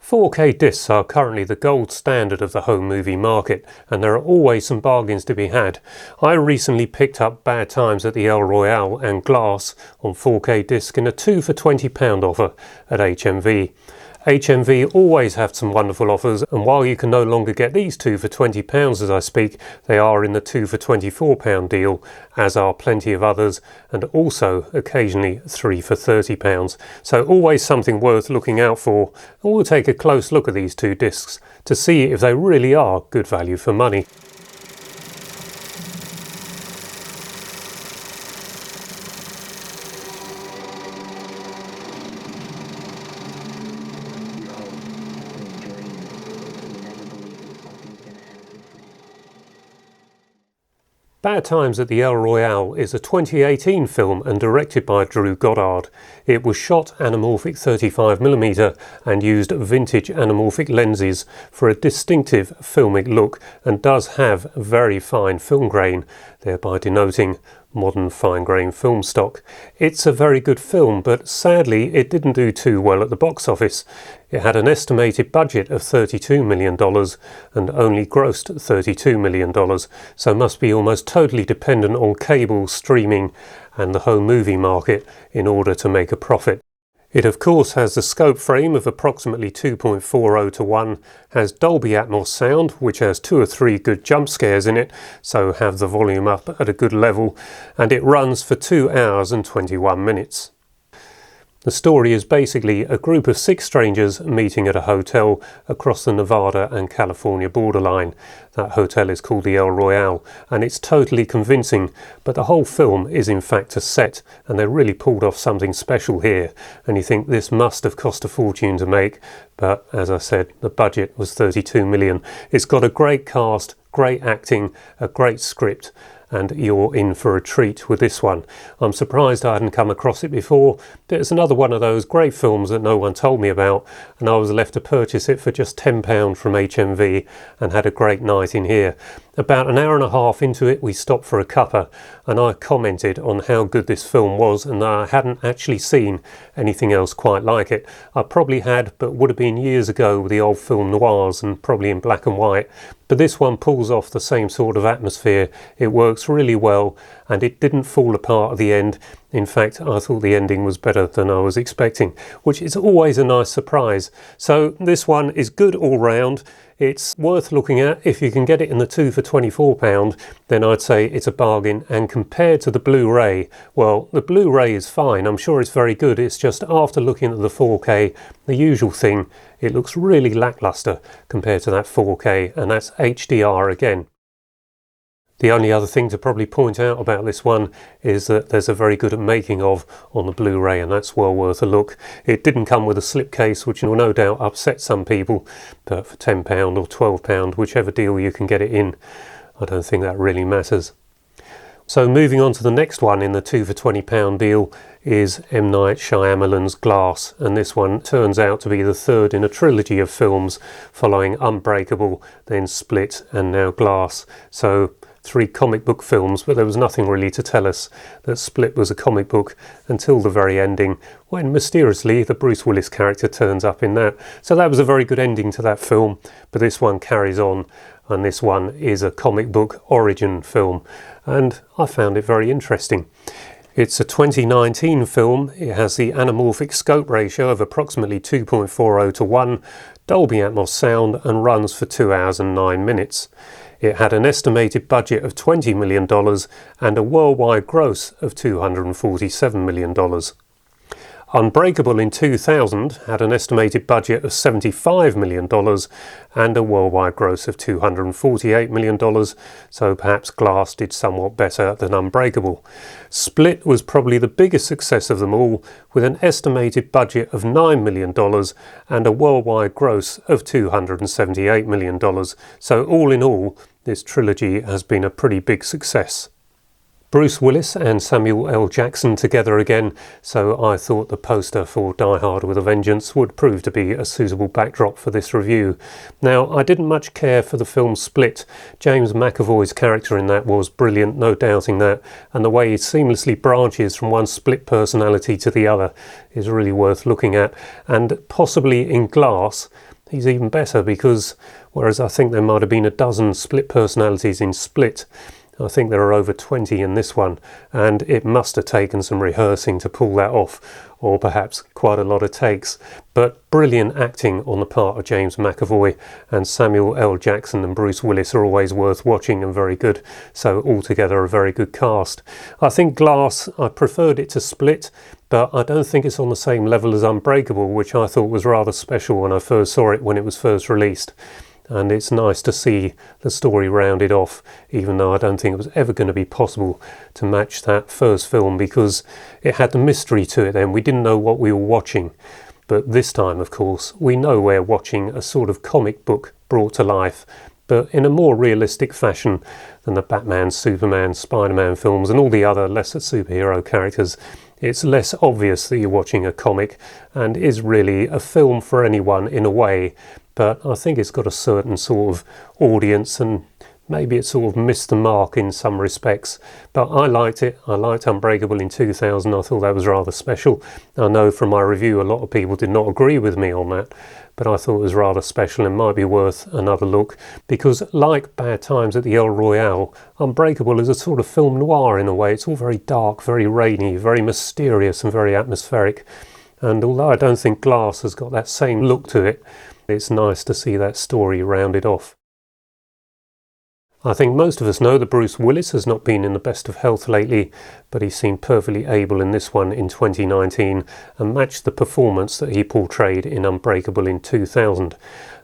4K discs are currently the gold standard of the home movie market, and there are always some bargains to be had. I recently picked up Bad Times at the Royale and Glass on 4K disc in a 2 for £20 offer at HMV. HMV always have some wonderful offers, and while you can no longer get these 2 for £20 as I speak, they are in the 2 for £24 deal, as are plenty of others, and also occasionally 3 for £30. So always something worth looking out for, and we'll take a close look at these two discs to see if they really are good value for money. Bad Times at the Royale is a 2018 film and directed by Drew Goddard. It was shot anamorphic 35mm and used vintage anamorphic lenses for a distinctive filmic look, and does have very fine film grain, thereby denoting modern fine-grain film stock. It's a very good film, but sadly it didn't do too well at the box office. It had an estimated budget of $32 million and only grossed $32 million, so must be almost totally dependent on cable, streaming and the home movie market in order to make a profit. It of course has the scope frame of approximately 2.40 to 1, has Dolby Atmos sound, which has 2 or 3 good jump scares in it, so have the volume up at a good level, and it runs for 2 hours and 21 minutes. The story is basically a group of 6 strangers meeting at a hotel across the Nevada and California borderline. That hotel is called the Royale, and it's totally convincing, but the whole film is in fact a set, and they really pulled off something special here, and you think this must have cost a fortune to make, but as I said, the budget was $32 million. It's got a great cast, great acting, a great script, and you're in for a treat with this one. I'm surprised I hadn't come across it before, but it's another one of those great films that no one told me about, and I was left to purchase it for just £10 from HMV and had a great night in here. About an hour and a half into it we stopped for a cuppa, and I commented on how good this film was and that I hadn't actually seen anything else quite like it. I probably had, but would have been years ago with the old film noirs and probably in black and white. But this one pulls off the same sort of atmosphere. It works really well, and it didn't fall apart at the end. In fact, I thought the ending was better than I was expecting, which is always a nice surprise. So this one is good all round. It's worth looking at. If you can get it in the 2 for £24, then I'd say it's a bargain. And compared to the Blu-ray, well, the Blu-ray is fine. I'm sure it's very good. It's just after looking at the 4K, the usual thing, it looks really lackluster compared to that 4K, and that's HDR again. The only other thing to probably point out about this one is that there's a very good making of on the Blu-ray, and that's well worth a look. It didn't come with a slipcase, which will no doubt upset some people, but for £10 or £12, whichever deal you can get it in, I don't think that really matters. So moving on to the next one in the 2 for £20 deal is M. Night Shyamalan's Glass, and this one turns out to be the third in a trilogy of films following Unbreakable, then Split and now Glass. So 3 comic book films, but there was nothing really to tell us that Split was a comic book until the very ending, when mysteriously the Bruce Willis character turns up in that. So that was a very good ending to that film, but this one carries on, and this one is a comic book origin film, and I found it very interesting. It's a 2019 film. It has the anamorphic scope ratio of approximately 2.40 to 1, Dolby Atmos sound, and runs for 2 hours and 9 minutes. It had an estimated budget of $20 million and a worldwide gross of $247 million. Unbreakable in 2000 had an estimated budget of $75 million and a worldwide gross of $248 million, so perhaps Glass did somewhat better than Unbreakable. Split was probably the biggest success of them all, with an estimated budget of $9 million and a worldwide gross of $278 million, so all in all, this trilogy has been a pretty big success. Bruce Willis and Samuel L. Jackson together again, so I thought the poster for Die Hard with a Vengeance would prove to be a suitable backdrop for this review. Now, I didn't much care for the film Split. James McAvoy's character in that was brilliant, no doubting that, and the way he seamlessly branches from one split personality to the other is really worth looking at. And possibly in Glass, he's even better, because whereas I think there might have been a dozen split personalities in Split, I think there are over 20 in this one, and it must have taken some rehearsing to pull that off, or perhaps quite a lot of takes. But brilliant acting on the part of James McAvoy, and Samuel L. Jackson and Bruce Willis are always worth watching and very good, so altogether a very good cast. I think Glass, I preferred it to Split, but I don't think it's on the same level as Unbreakable, which I thought was rather special when I first saw it when it was first released. And it's nice to see the story rounded off, even though I don't think it was ever going to be possible to match that first film, because it had the mystery to it then. We didn't know what we were watching. But this time, of course, we know we're watching a sort of comic book brought to life, but in a more realistic fashion than the Batman, Superman, Spider-Man films and all the other lesser superhero characters. It's less obvious that you're watching a comic, and is really a film for anyone in a way. But I think it's got a certain sort of audience, and maybe it sort of missed the mark in some respects. But I liked it. I liked Unbreakable in 2000. I thought that was rather special. I know from my review a lot of people did not agree with me on that, but I thought it was rather special and might be worth another look, because like Bad Times at the El Royale, Unbreakable is a sort of film noir in a way. It's all very dark, very rainy, very mysterious and very atmospheric. And although I don't think Glass has got that same look to it, it's nice to see that story rounded off. I think most of us know that Bruce Willis has not been in the best of health lately, but he seemed perfectly able in this one in 2019 and matched the performance that he portrayed in Unbreakable in 2000.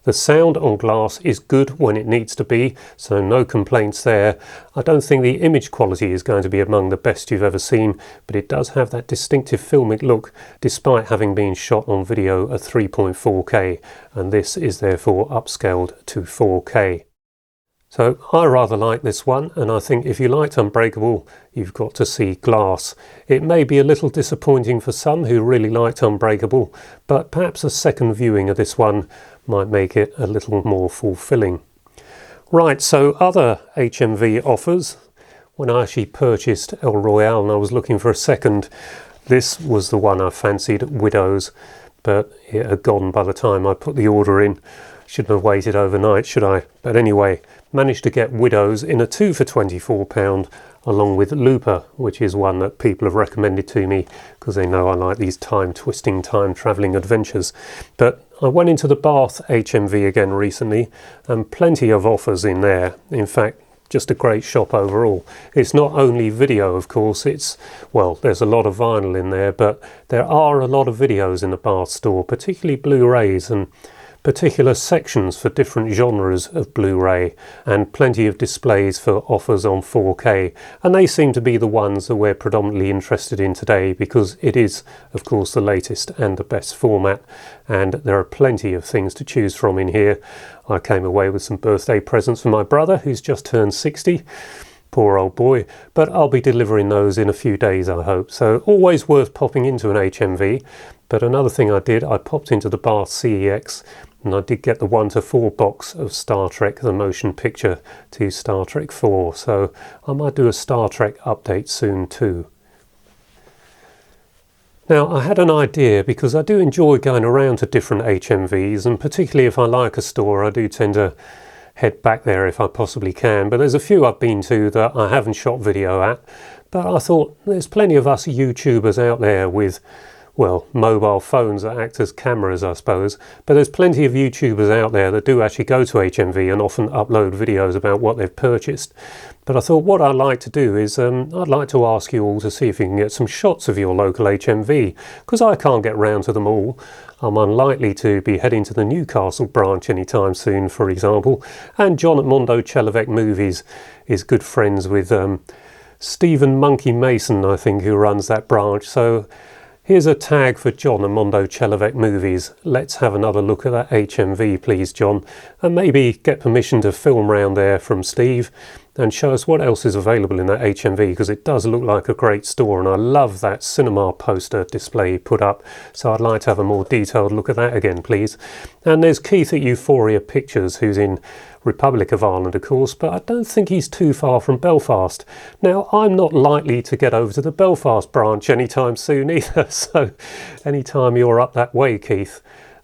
The sound on Glass is good when it needs to be, so no complaints there. I don't think the image quality is going to be among the best you've ever seen, but it does have that distinctive filmic look, despite having been shot on video at 3.4K, and this is therefore upscaled to 4K. So I rather like this one, and I think if you liked Unbreakable, you've got to see Glass. It may be a little disappointing for some who really liked Unbreakable, but perhaps a second viewing of this one might make it a little more fulfilling. Right, so other HMV offers. When I actually purchased El Royale and I was looking for a second, this was the one I fancied, Widows, but it had gone by the time I put the order in. Shouldn't have waited overnight, should I? But anyway, managed to get Widows in a 2 for £24, along with Looper, which is one that people have recommended to me because they know I like these time-twisting, time-travelling adventures. But I went into the Bath HMV again recently, and plenty of offers in there. In fact, just a great shop overall. It's not only video, of course, there's a lot of vinyl in there, but there are a lot of videos in the Bath store, particularly Blu-rays and particular sections for different genres of Blu-ray, and plenty of displays for offers on 4K, and they seem to be the ones that we're predominantly interested in today, because it is of course the latest and the best format, and there are plenty of things to choose from in here. I came away with some birthday presents for my brother, who's just turned 60. Poor old boy, but I'll be delivering those in a few days, I hope. So always worth popping into an HMV. But another thing I did, I popped into the Bath CEX, and I did get the 1 to 4 box of Star Trek the Motion Picture to Star Trek 4, so I might do a Star Trek update soon too. Now, I had an idea, because I do enjoy going around to different HMVs, and particularly if I like a store, I do tend to head back there if I possibly can. But there's a few I've been to that I haven't shot video at, but I thought there's plenty of us YouTubers out there with, well, mobile phones that act as cameras, I suppose, but there's plenty of YouTubers out there that do actually go to HMV and often upload videos about what they've purchased. But I thought what I'd like to do is I'd like to ask you all to see if you can get some shots of your local HMV, because I can't get round to them all. I'm unlikely to be heading to the Newcastle branch anytime soon, for example, and John at Mondo Chelovek Movies is good friends with Stephen Monkey Mason, I think, who runs that branch. So here's a tag for John and Mondo Chelovek Movies. Let's have another look at that HMV, please, John, and maybe get permission to film round there from Steve and show us what else is available in that HMV, because it does look like a great store, and I love that cinema poster display put up, so I'd like to have a more detailed look at that again, please. And there's Keith at Euphoria Pictures, who's in Republic of Ireland, of course, but I don't think he's too far from Belfast. Now, I'm not likely to get over to the Belfast branch anytime soon either, so anytime you're up that way, Keith,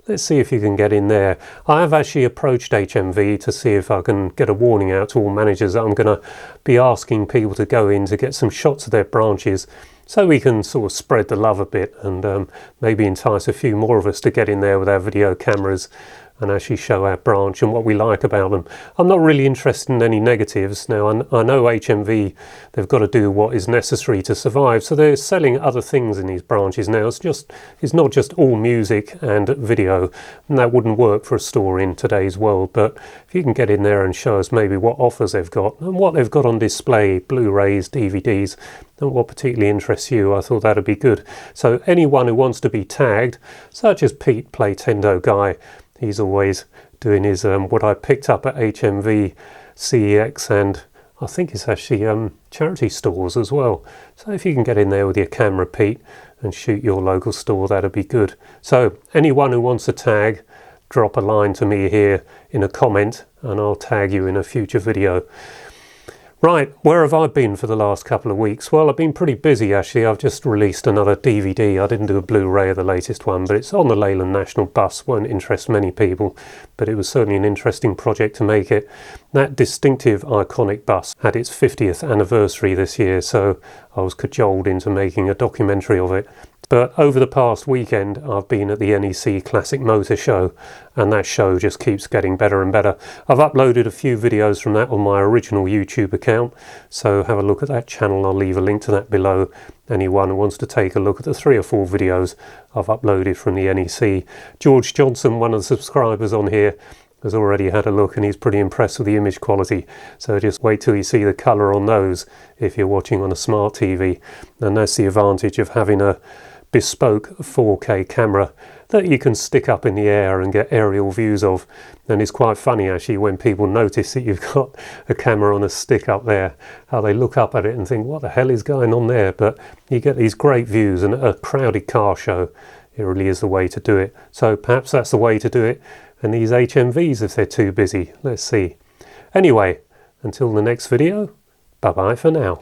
let's see if you can get in there. I have actually approached HMV to see if I can get a warning out to all managers that I'm going to be asking people to go in to get some shots of their branches, so we can sort of spread the love a bit and maybe entice a few more of us to get in there with our video cameras and actually show our branch and what we like about them. I'm not really interested in any negatives. Now, I know HMV, they've got to do what is necessary to survive, so they're selling other things in these branches now. It's not just all music and video, and that wouldn't work for a store in today's world. But if you can get in there and show us maybe what offers they've got and what they've got on display, Blu-rays, DVDs, and what particularly interests you, I thought that'd be good. So anyone who wants to be tagged, such as Pete Play Tendo Guy, he's always doing his what I picked up at HMV, CeX, and I think it's actually charity stores as well. So if you can get in there with your camera, Pete, and shoot your local store, that'd be good. So anyone who wants a tag, drop a line to me here in a comment and I'll tag you in a future video. Right, where have I been for the last couple of weeks? Well, I've been pretty busy actually. I've just released another DVD. I didn't do a Blu-ray of the latest one, but it's on the Leyland National Bus. Won't interest many people, but it was certainly an interesting project to make it. That distinctive, iconic bus had its 50th anniversary this year, so I was cajoled into making a documentary of it. But over the past weekend, I've been at the NEC Classic Motor Show, and that show just keeps getting better and better. I've uploaded a few videos from that on my original YouTube account, so have a look at that channel. I'll leave a link to that below. Anyone who wants to take a look at the 3 or 4 videos I've uploaded from the NEC. George Johnson, one of the subscribers on here, has already had a look and he's pretty impressed with the image quality, so just wait till you see the colour on those if you're watching on a smart TV. And that's the advantage of having a bespoke 4K camera that you can stick up in the air and get aerial views of. And it's quite funny actually when people notice that you've got a camera on a stick up there, how they look up at it and think, what the hell is going on there? But you get these great views, and a crowded car show, it really is the way to do it. So perhaps that's the way to do it, and these HMVs if they're too busy. Let's see. Anyway, until the next video, bye bye for now.